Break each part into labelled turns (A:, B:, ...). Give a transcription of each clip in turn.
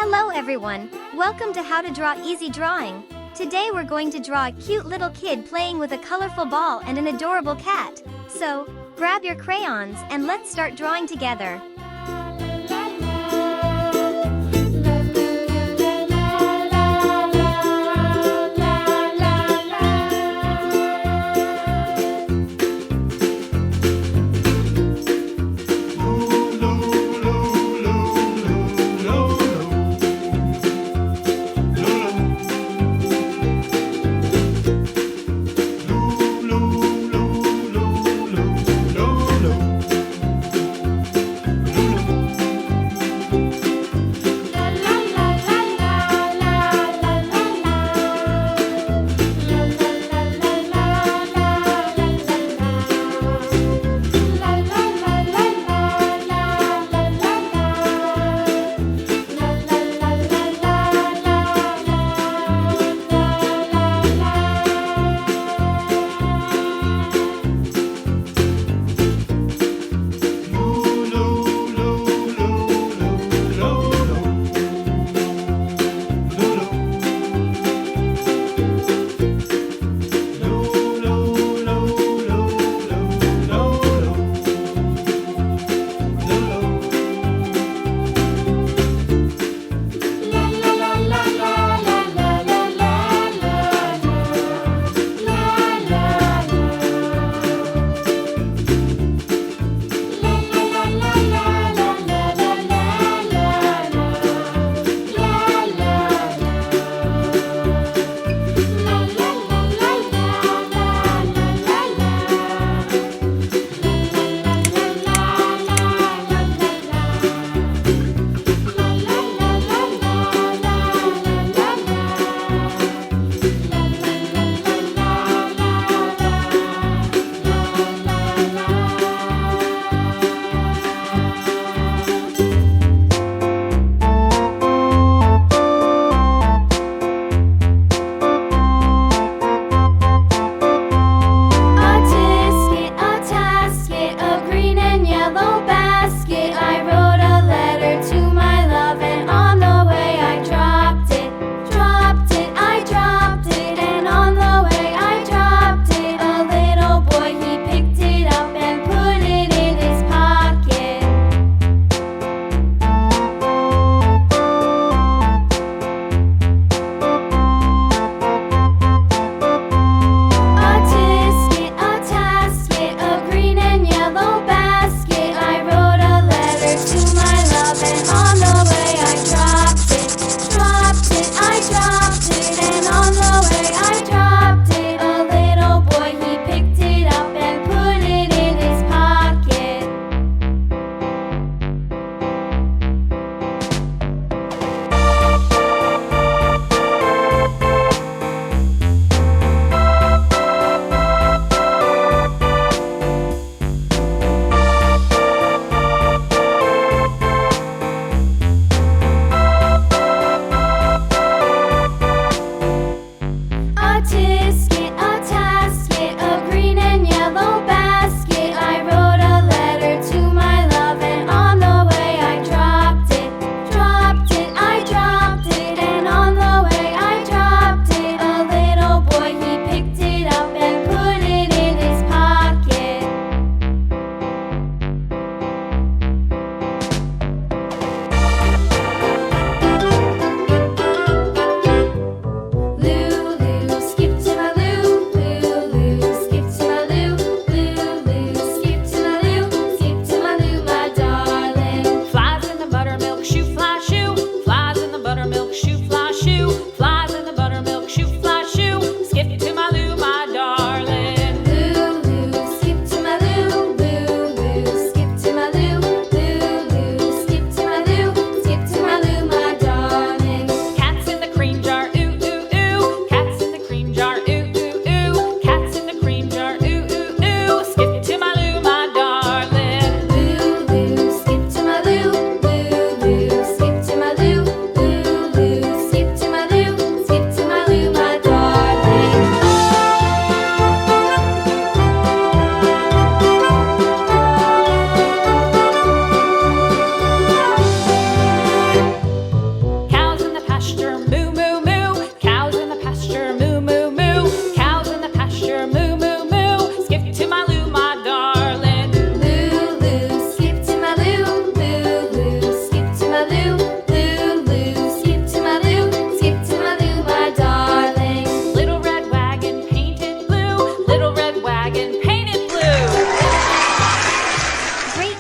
A: Hello everyone, welcome to How to Draw Easy Drawing. Today we're going to draw a cute little kid playing with a colorful ball and an adorable cat. So, grab your crayons and let's start drawing together.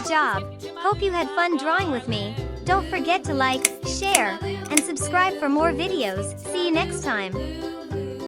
A: job. Hope you had fun drawing with me. Don't forget to like, share, and subscribe for more videos. See you next time.